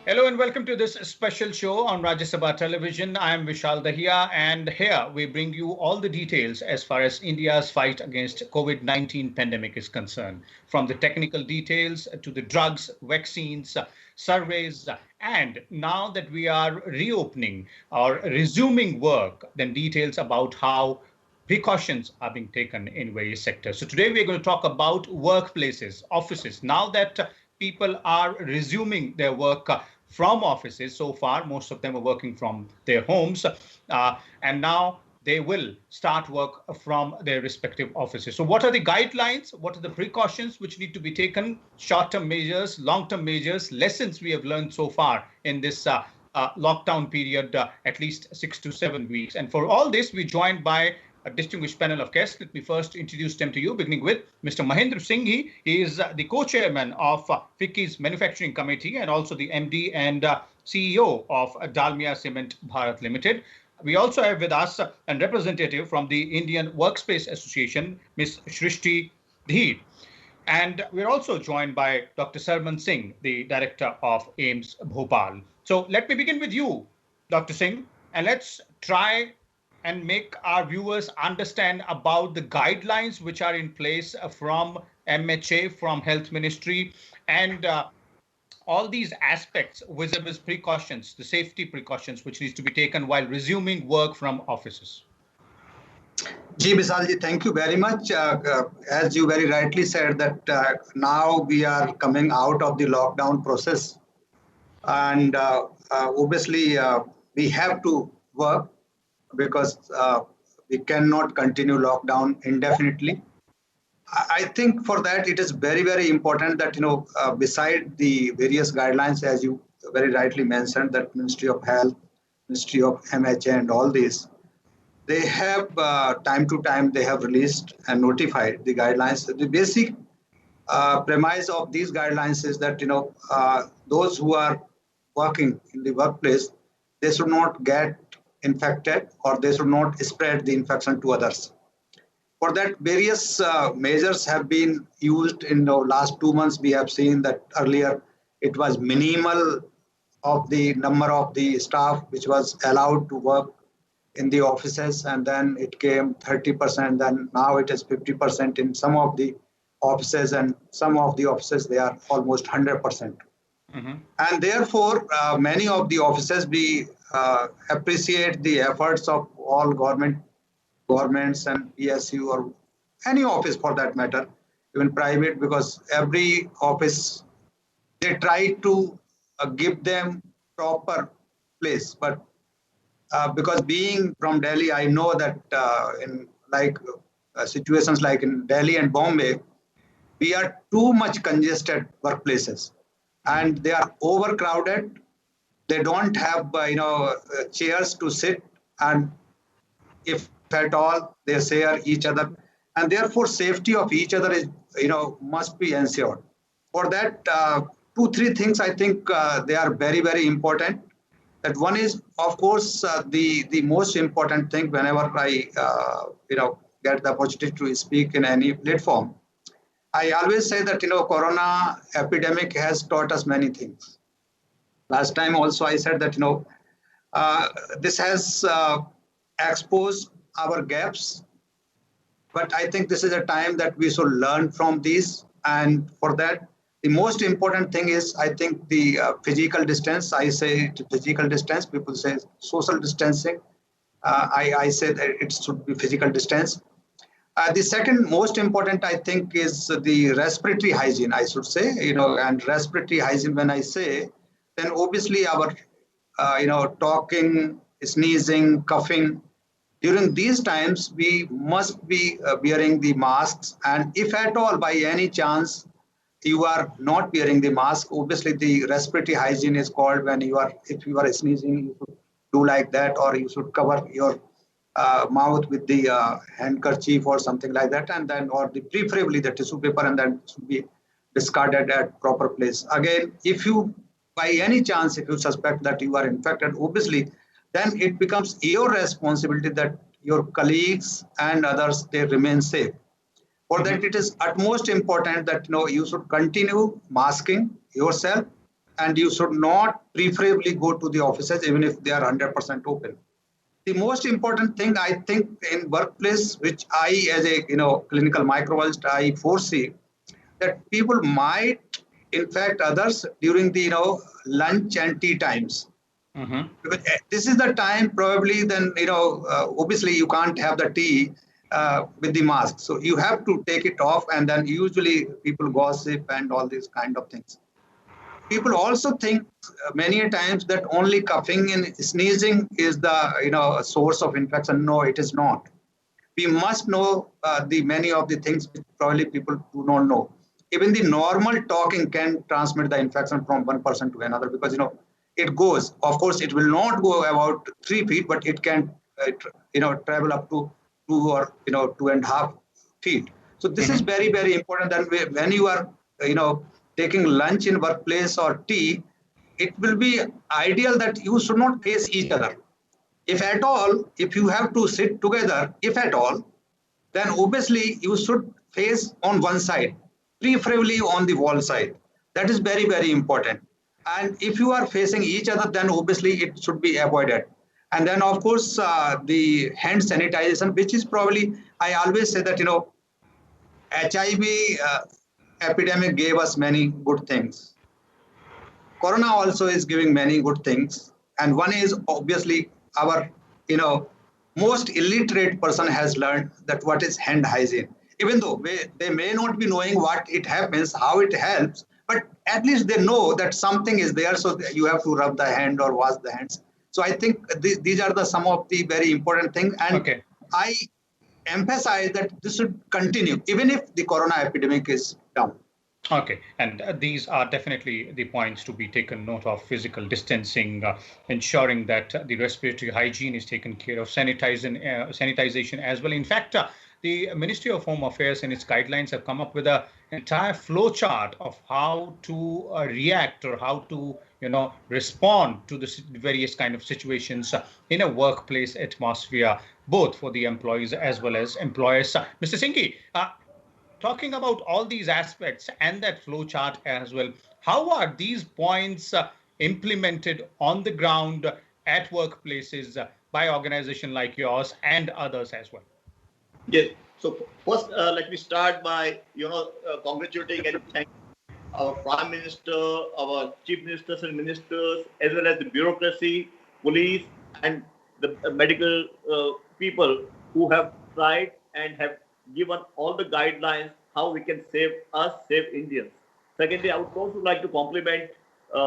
Hello and welcome to this special show on Rajya Sabha Television. I am Vishal Dahiya, and here we bring you all the details as far as India's fight against COVID-19 pandemic is concerned, from the technical details to the drugs, vaccines, surveys, and now that we are reopening or resuming work, then details about how precautions are being taken in various sectors. So today we're going to talk about workplaces, offices. Now that people are resuming their work from offices, so far most of them are working from their homes, and now they will start work from their respective offices. So what are the guidelines? What are the precautions which need to be taken? Short-term measures, long-term measures, lessons we have learned so far in this lockdown period, at least 6 to 7 weeks. And for all this, we're joined by a distinguished panel of guests. Let me first introduce them to you, beginning with Mr. Mahendra Singhi. He is the co-chairman of FICCI's Manufacturing Committee and also the MD and CEO of Dalmia Cement Bharat Limited. We also have with us a representative from the Indian Workspace Association, Ms. Srishti, Dhir. And we're also joined by Dr. Sarman Singh, the director of AIIMS Bhopal. So let me begin with you, Dr. Singh, and let's try and make our viewers understand about the guidelines which are in place from MHA, from Health Ministry, and all these aspects vis-a-vis precautions, the safety precautions which needs to be taken while resuming work from offices. Ji Vishal, thank you very much. As you very rightly said that now we are coming out of the lockdown process, and obviously we have to work because we cannot continue lockdown indefinitely. I think for that it is very, very important that, beside the various guidelines, as you very rightly mentioned, that Ministry of Health, Ministry of MHA and all these, they have time to time, they have released and notified the guidelines. The basic premise of these guidelines is that, those who are working in the workplace, they should not get infected or they should not spread the infection to others. For that, various measures have been used in the last 2 months. We have seen that earlier it was minimal of the number of the staff which was allowed to work in the offices, and then it came 30%, then now it is 50% in some of the offices, and some of the offices they are almost 100%. And therefore, many of the offices, we appreciate the efforts of all governments and PSU or any office for that matter, even private, because every office, they try to give them proper place. But because being from Delhi, I know that in situations like in Delhi and Bombay, we are too much congested workplaces. And they are overcrowded. They don't have, chairs to sit, and if at all, they share each other, and therefore safety of each other is, must be ensured. For that, 2-3 things I think they are very, very important. That one is, of course, the most important thing whenever I, get the opportunity to speak in any platform. I always say that, Corona epidemic has taught us many things. Last time also I said that, this has exposed our gaps, but I think this is a time that we should learn from these. And for that, the most important thing is, I think, the physical distance. I say physical distance, people say social distancing. I say that it should be physical distance. The second most important, I think, is the respiratory hygiene, I should say, and respiratory hygiene, when I say, then obviously our, talking, sneezing, coughing, during these times, we must be wearing the masks. And if at all, by any chance, you are not wearing the mask, obviously the respiratory hygiene is called when if you are sneezing, you should do like that, or you should cover your mouth with the handkerchief or something like that, and then, or preferably the tissue paper, and then should be discarded at proper place. Again, if you, by any chance, if you suspect that you are infected, obviously, then it becomes your responsibility that your colleagues and others, they remain safe. For that, it is utmost important that you should continue masking yourself and you should not preferably go to the offices even if they are 100% open. The most important thing I think in workplace, which I as a clinical microbiologist I foresee, that people might infect others during the lunch and tea times. Because this is the time probably then obviously you can't have the tea with the mask, so you have to take it off, and then usually people gossip and all these kind of things. People also think many a times that only coughing and sneezing is the source of infection. No, it is not. We must know the many of the things which probably people do not know. Even the normal talking can transmit the infection from one person to another, because it goes. Of course, it will not go about 3 feet, but it can travel up to 2.5 feet. So this is very, very important that when you are taking lunch in workplace or tea, it will be ideal that you should not face each other. If at all, if you have to sit together, if at all, then obviously you should face on one side, preferably on the wall side. That is very, very important. And if you are facing each other, then obviously it should be avoided. And then, of course, the hand sanitization, which is probably, I always say that, HIV epidemic gave us many good things. Corona also is giving many good things. And one is obviously our, most illiterate person has learned that what is hand hygiene. Even though they may not be knowing what it happens, how it helps, but at least they know that something is there, so you have to rub the hand or wash the hands. So I think these are some of the very important things. And I emphasize that this should continue, even if the corona epidemic is down. Okay, and these are definitely the points to be taken note of: physical distancing, ensuring that the respiratory hygiene is taken care of, sanitization as well. In fact, the Ministry of Home Affairs in its guidelines have come up with an entire flow chart of how to react or how to respond to the various kind of situations in a workplace atmosphere, both for the employees as well as employers. Mr. Singhi, talking about all these aspects and that flow chart as well, how are these points implemented on the ground at workplaces by organizations like yours and others as well? Yes. So first, let me start by congratulating and thanking our Prime Minister, our Chief Ministers and Ministers, as well as the bureaucracy, police, and the medical people who have tried and have given all the guidelines how we can save Indians. Secondly, I would also like to compliment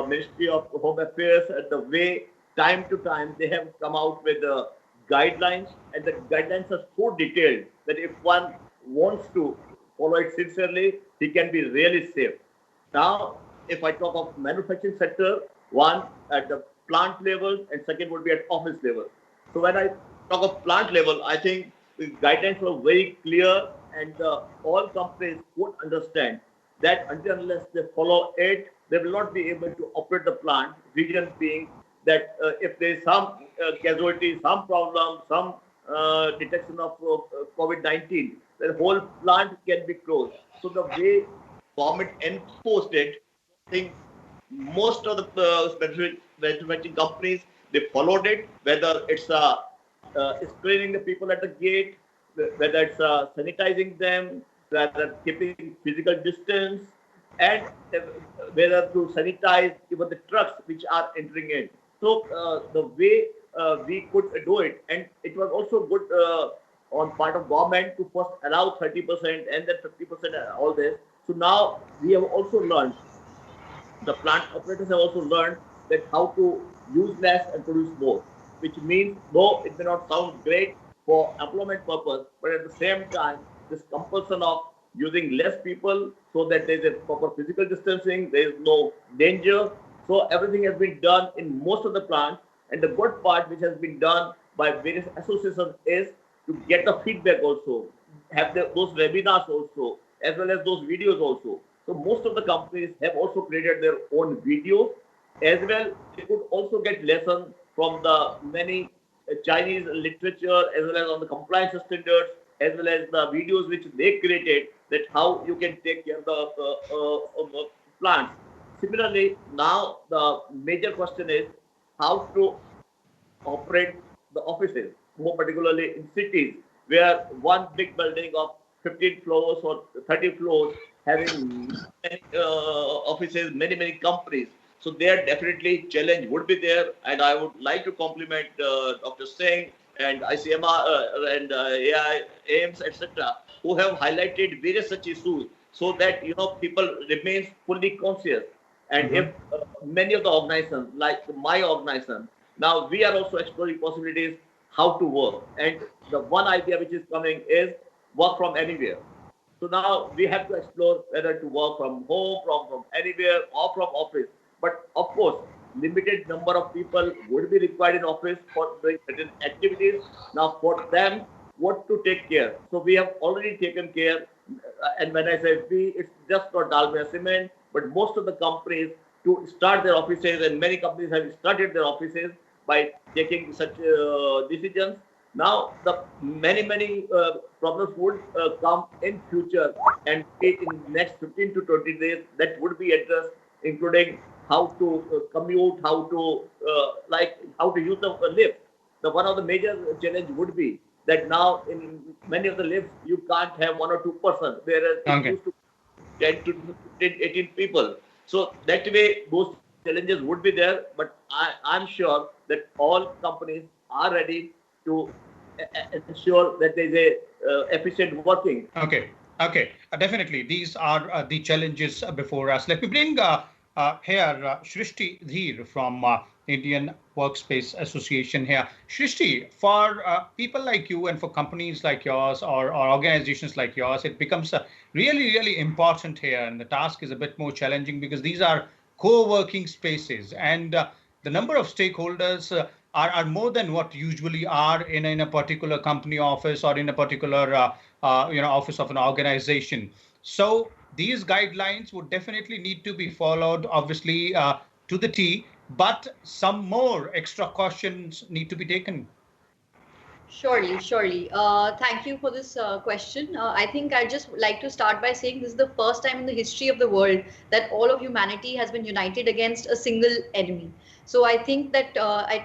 Ministry of Home Affairs and the way time to time they have come out with the guidelines, and the guidelines are so detailed that if one wants to follow it sincerely, he can be really safe. Now, if I talk of manufacturing sector, one at the plant level and second would be at office level. So when I talk of plant level, I think the guidelines were very clear, and all companies would understand that until unless they follow it, they will not be able to operate the plant. Reason being that if there is some casualty, some problem, some detection of COVID-19, the whole plant can be closed. So the way government enforced it, I think most of the manufacturing companies, they followed it, whether it's screening the people at the gate, whether it's sanitizing them, whether keeping physical distance, and whether to sanitize even the trucks which are entering in. So the way we could do it, and it was also good on part of government to first allow 30% and then 50% all this. So now we have also learned, the plant operators have also learned that how to use less and produce more, which means, though it may not sound great for employment purpose, but at the same time, this compulsion of using less people so that there is a proper physical distancing, there is no danger. So everything has been done in most of the plants. And the good part which has been done by various associations is to get the feedback also, have those webinars also, as well as those videos also. So most of the companies have also created their own videos. As well, they could also get lessons from the many Chinese literature, as well as on the compliance standards, as well as the videos which they created, that how you can take care of the plants. similarly, now the major question is how to operate the offices, more particularly in cities where one big building of 15 floors or 30 floors having many offices, many companies. So there definitely challenge would be there, and I would like to compliment Dr. Singh and ICMR and AIIMS, etc., who have highlighted various such issues so that people remain fully conscious. And if many of the organizations, like my organization, now we are also exploring possibilities how to work. And the one idea which is coming is work from anywhere. So now we have to explore whether to work from home, from anywhere, or from office. But of course, limited number of people would be required in office for doing certain activities. Now for them, what to take care. So we have already taken care. And when I say we, it's just not Dalmia Cement, but most of the companies to start their offices, and many companies have started their offices by taking such decisions. Now the many problems would come in future, and in next 15 to 20 days that would be addressed, including how to commute, how to how to use the lift. The one of the major challenge would be that now in many of the lifts you can't have 1 or 2 persons, whereas it used to 10 to 15, 18 people. So that way those challenges would be there, but I'm sure that all companies are ready to ensure that there is a efficient working. Okay. Definitely, these are the challenges before us. Let me bring here Srishti Dhir from Indian Workspace Association here. Srishti, for people like you and for companies like yours or organizations like yours, it becomes really important here, and the task is a bit more challenging because these are co-working spaces, and the number of stakeholders are more than what usually are in a particular company office or in a particular office of an organization. So these guidelines would definitely need to be followed, obviously, to the T, but some more extra cautions need to be taken. Surely. Thank you for this question. I think I'd just like to start by saying this is the first time in the history of the world that all of humanity has been united against a single enemy. So I think that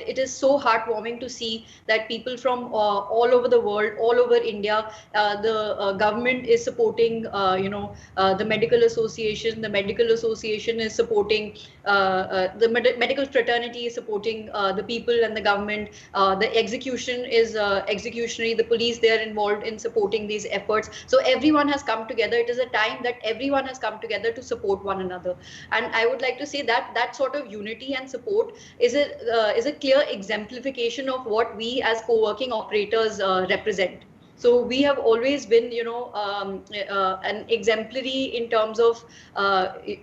it is so heartwarming to see that people from all over the world, all over India, the government is supporting, the medical association. The medical association is supporting, the medical fraternity is supporting the people and the government. The execution is executionary. The police, they are involved in supporting these efforts. So everyone has come together. It is a time that everyone has come together to support one another. And I would like to say that that sort of unity and support is a clear exemplification of what we as co-working operators represent. So we have always been, an exemplary in terms of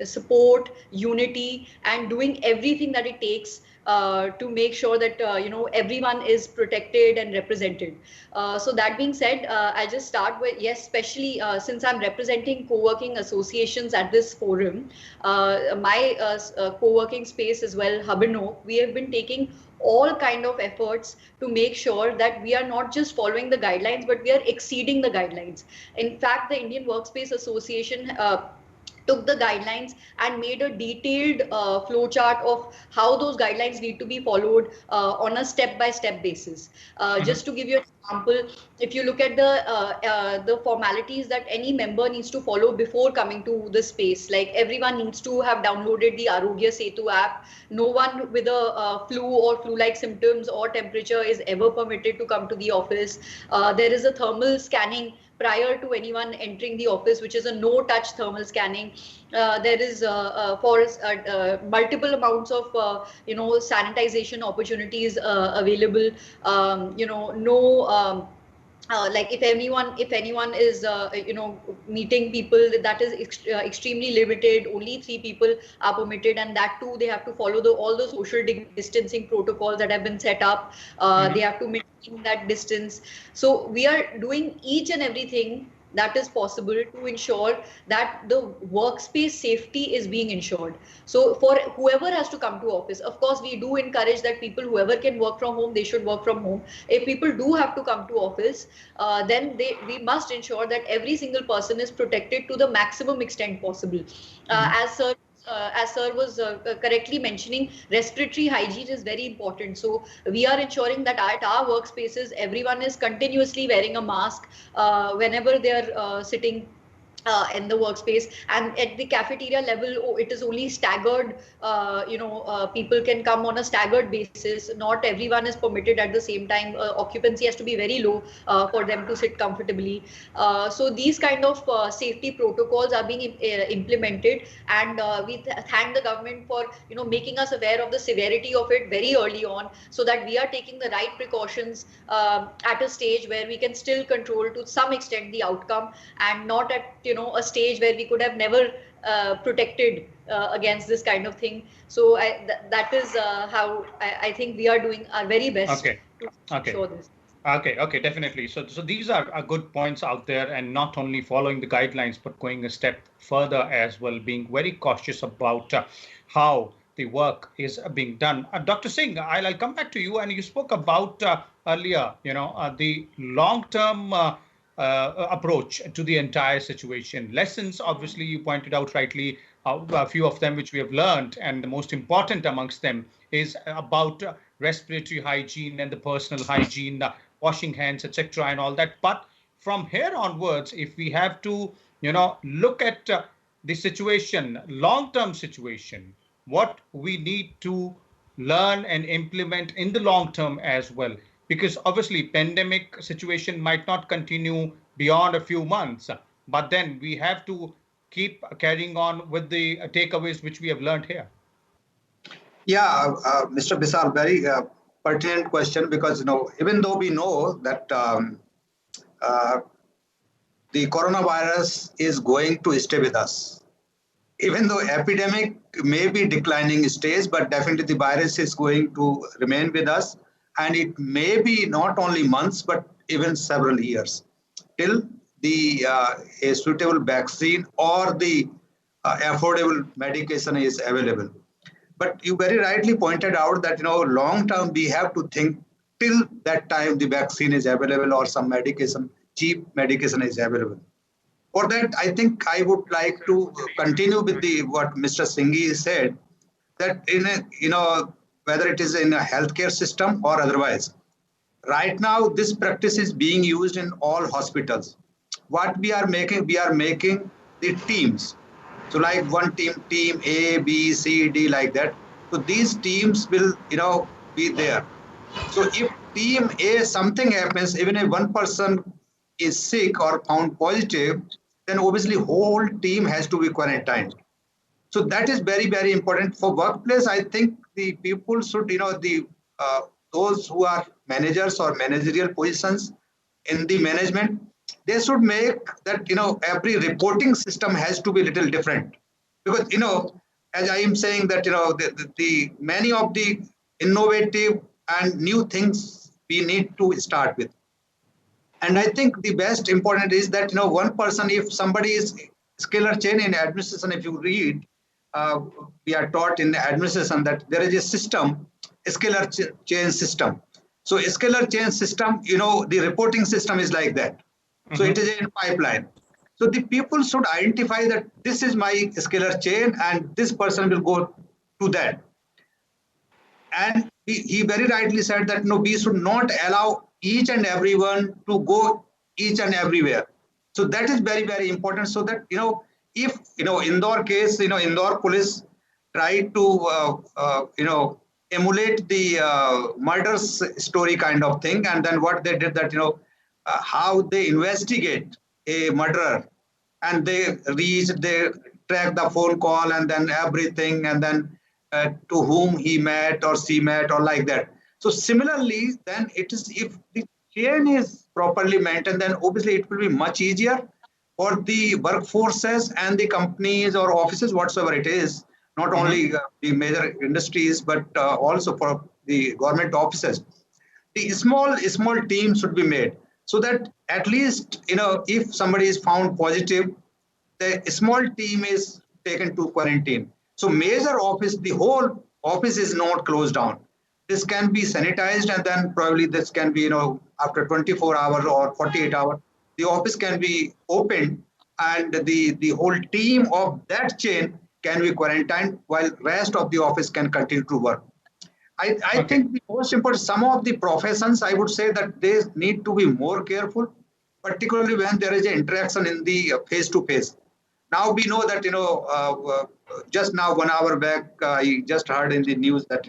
support, unity, and doing everything that it takes to make sure that everyone is protected and represented. So that being said, I'll just start with, yes, especially since I'm representing co-working associations at this forum, my co-working space as well, Hub and Hope, we have been taking all kind of efforts to make sure that we are not just following the guidelines, but we are exceeding the guidelines. In fact, the Indian Workspace Association took the guidelines and made a detailed flowchart of how those guidelines need to be followed on a step-by-step basis. Just to give you an example, if you look at the formalities that any member needs to follow before coming to the space, like everyone needs to have downloaded the Arogya Setu app. No one with a flu or flu-like symptoms or temperature is ever permitted to come to the office. There is a thermal scanning prior to anyone entering the office, which is a no-touch thermal scanning. There is multiple amounts of sanitization opportunities available. Like if anyone is meeting people, that is extremely limited. Only 3 people are permitted, and that too they have to follow all the social distancing protocols that have been set up. They have to maintain that distance. So we are doing each and everything that is possible to ensure that the workspace safety is being ensured. So for whoever has to come to office, of course, we do encourage that whoever can work from home, they should work from home. If people do have to come to office, then we must ensure that every single person is protected to the maximum extent possible. As Sir as sir was correctly mentioning, respiratory hygiene is very important. So we are ensuring that at our workspaces, everyone is continuously wearing a mask whenever they are sitting in the workspace, and at the cafeteria level, it is only staggered. People can come on a staggered basis. Not everyone is permitted at the same time. Occupancy has to be very low for them to sit comfortably. So these kind of safety protocols are being implemented, and we thank the government for making us aware of the severity of it very early on, so that we are taking the right precautions at a stage where we can still control to some extent the outcome, and not at a stage where we could have never protected against this kind of thing. So that is how I think we are doing our very best to ensure this. Okay, definitely. So these are good points out there, and not only following the guidelines, but going a step further as well, being very cautious about how the work is being done. Dr. Singh, I'll come back to you, and you spoke about earlier, the long-term approach to the entire situation. Lessons, obviously, you pointed out rightly, a few of them which we have learned, and the most important amongst them is about respiratory hygiene and the personal hygiene, washing hands, etc., and all that. But from here onwards, if we have to, look at the situation, long-term situation, what we need to learn and implement in the long term as well, because obviously pandemic situation might not continue beyond a few months, but then we have to keep carrying on with the takeaways which we have learned here. Yeah, Mr. Vishal, very pertinent question, because even though we know that the coronavirus is going to stay with us, even though epidemic may be declining stage, but definitely the virus is going to remain with us. And it may be not only months, but even several years till the a suitable vaccine or the affordable medication is available. But you very rightly pointed out that long term we have to think till that time the vaccine is available or some medication, cheap medication is available. For that, I think I would like to continue with what Mr. Singhi said, that whether it is in a healthcare system or otherwise, right now this practice is being used in all hospitals. What we are making the teams. So like one team A, B, C, D, like that. So these teams will be there. So if team A something happens, even if one person is sick or found positive, then obviously whole team has to be quarantined. So that is very, very important for workplace. I think the people should, those who are managers or managerial positions in the management, they should make that, every reporting system has to be a little different. Because, as I am saying that, the many of the innovative and new things we need to start with. And I think the best important is that, one person, if somebody is scalar chain in administration, if you read, we are taught in administration that there is a system, a scalar chain system. So a scalar chain system, the reporting system is like that. So it is in pipeline. So the people should identify that this is my scalar chain and this person will go to that. And he very rightly said that we should not allow each and everyone to go each and everywhere. So that is very, very important. So that, if, Indore case, Indore police tried to, emulate the murders story kind of thing. And then what they did that, how they investigate a murderer, and they track the phone call and then everything, and then to whom he met or she met or like that. So similarly, then it is, if the chain is properly maintained, then obviously it will be much easier for the workforces and the companies or offices, whatsoever it is, not only the major industries, but also for the government offices. The small team should be made, so that at least, if somebody is found positive, the small team is taken to quarantine. So major office, the whole office is not closed down. This can be sanitized, and then probably this can be, after 24 hours or 48 hours, the office can be opened, and the whole team of that chain can be quarantined while rest of the office can continue to work. I think the most important, some of the professions, I would say that they need to be more careful, particularly when there is an interaction in the face-to-face. Now we know that, just now 1 hour back, I just heard in the news that,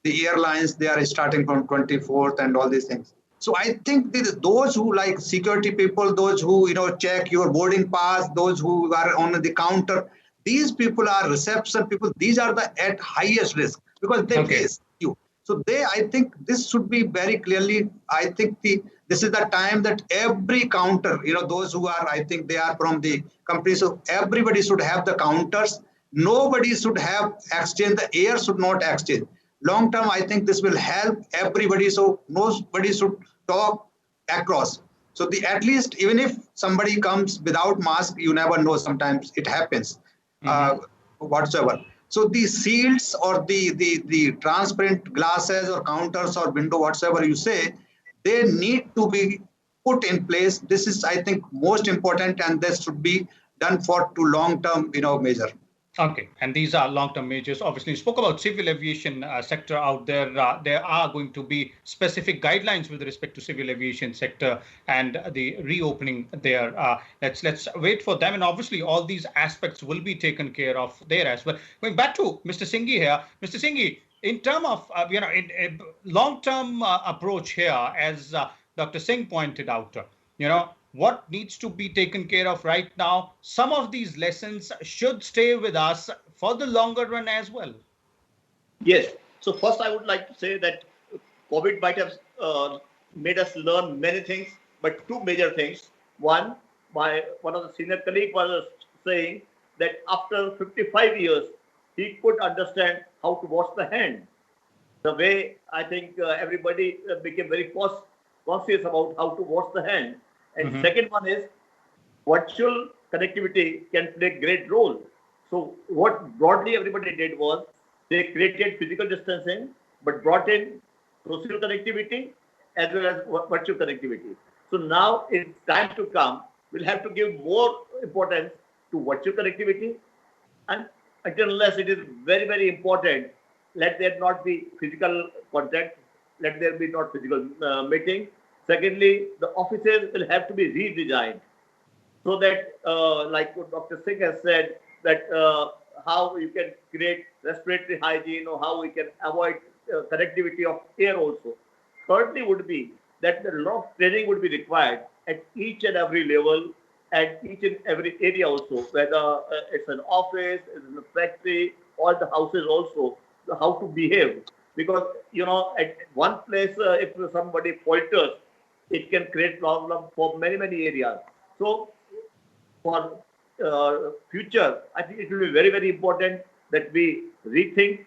the airlines, they are starting from 24th and all these things. So I think those who like security people, those who, check your boarding pass, those who are on the counter, these people are reception people. These are at highest risk because they face you. So I think this should be very clearly, I think this is the time that every counter, those who are, I think they are from the company, so everybody should have the counters. Nobody should have exchange. The air should not exchange. Long term, I think this will help everybody. So nobody should talk across. So at least even if somebody comes without mask, you never know. Sometimes it happens, whatsoever. So the seals or the transparent glasses or counters or window, whatsoever you say, they need to be put in place. This is, I think, most important, and this should be done for to long-term, measure. Okay, and these are long-term measures. Obviously, you spoke about civil aviation sector out there. There are going to be specific guidelines with respect to civil aviation sector and the reopening there. Let's wait for them, and obviously, all these aspects will be taken care of there as well. Going back to Mr. Singhi here, Mr. Singhi, in terms of in a long-term approach here, as Dr. Singh pointed out, what needs to be taken care of right now? Some of these lessons should stay with us for the longer run as well. Yes. So first, I would like to say that COVID might have made us learn many things, but two major things. One of the senior colleagues was saying that after 55 years, he could understand how to wash the hand. The way I think everybody became very conscious about how to wash the hand. And second one is virtual connectivity can play a great role. So what broadly everybody did was they created physical distancing, but brought in social connectivity as well as virtual connectivity. So now in time to come, we'll have to give more importance to virtual connectivity. And unless it is very, very important, let there not be physical contact, let there be not physical meeting. Secondly, the offices will have to be redesigned so that, like what Dr. Singh has said, that how you can create respiratory hygiene or how we can avoid connectivity of air also. Thirdly would be that a lot of training would be required at each and every level, at each and every area also, whether it's an office, it's a factory, or the houses also, how to behave. Because, at one place, if somebody falters, it can create problem for many, many areas. So for future, I think it will be very, very important that we rethink,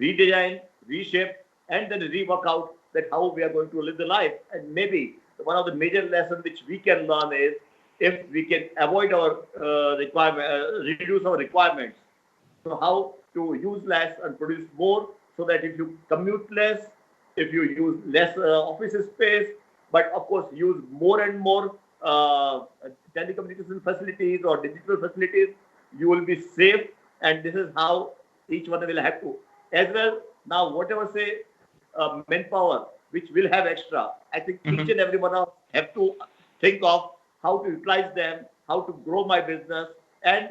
redesign, reshape, and then rework out that how we are going to live the life. And maybe one of the major lessons which we can learn is if we can avoid our reduce our requirements. So how to use less and produce more, so that if you commute less, if you use less office space, but of course use more and more telecommunication facilities or digital facilities, you will be safe. And this is how each one will have to. As well, now whatever say manpower, which will have extra, I think each and every one of us have to think of how to utilize them, how to grow my business, and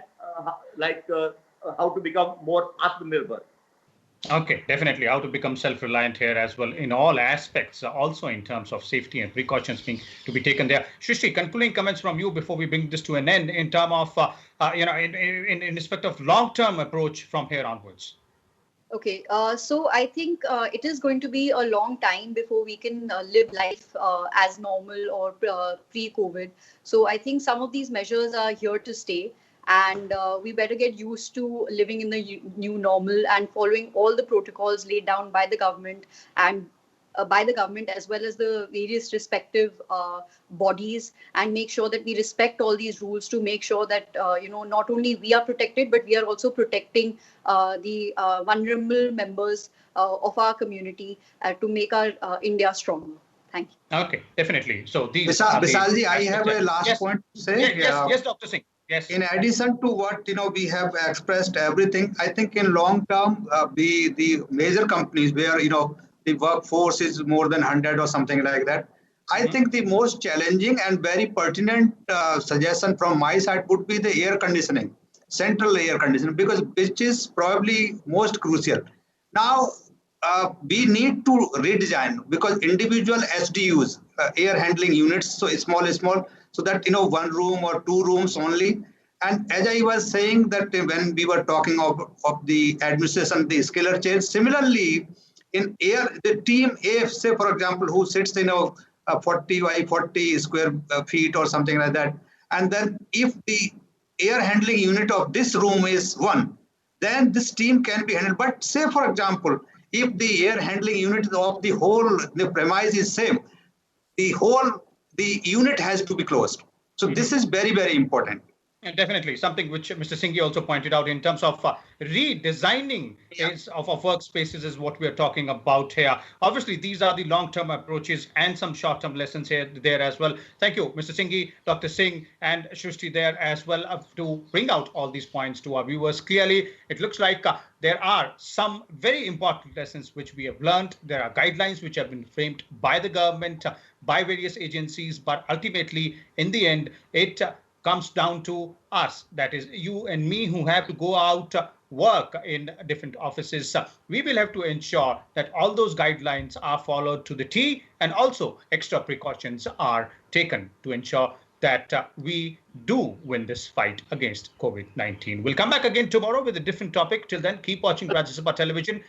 how to become more Atmanirbhar. Okay, definitely. How to become self-reliant here as well in all aspects, also in terms of safety and precautions to be taken there. Srishti, concluding comments from you before we bring this to an end in terms of, in respect of long-term approach from here onwards. Okay, so I think it is going to be a long time before we can live life as normal or pre-COVID. So I think some of these measures are here to stay. And we better get used to living in the new normal and following all the protocols laid down by the government and as well as the various respective bodies, and make sure that we respect all these rules to make sure that, not only we are protected, but we are also protecting the vulnerable members of our community to make our India stronger. Thank you. Okay, definitely. So these Vishalji, I have a last point to say. Yes, Dr. Singh. Yes. In addition to what we have expressed everything, I think in long term, the major companies where the workforce is more than 100 or something like that. I think the most challenging and very pertinent suggestion from my side would be the air conditioning, central air conditioning, because which is probably most crucial. Now, we need to redesign because individual SDUs, air handling units, so small, so that one room or two rooms only. And as I was saying that when we were talking of the administration, the scalar change, similarly in air, the team A, say for example, who sits in a 40 by 40 square feet or something like that, and then if the air handling unit of this room is one, then this team can be handled. But say for example, if the air handling unit of the premise is same, the unit has to be closed. So this is very, very important. And definitely something which Mr. Singhi also pointed out in terms of redesigning of workspaces is what we are talking about here. Obviously, these are the long-term approaches and some short-term lessons there as well. Thank you, Mr. Singhi, Dr. Singh, and Srishti there as well to bring out all these points to our viewers. Clearly, it looks like there are some very important lessons which we have learned. There are guidelines which have been framed by the government, by various agencies, but ultimately, in the end, it comes down to us, that is you and me, who have to go out, work in different offices. We will have to ensure that all those guidelines are followed to the T, and also extra precautions are taken to ensure that we do win this fight against COVID-19. We'll come back again tomorrow with a different topic. Till then, keep watching Rajya Sabha Television.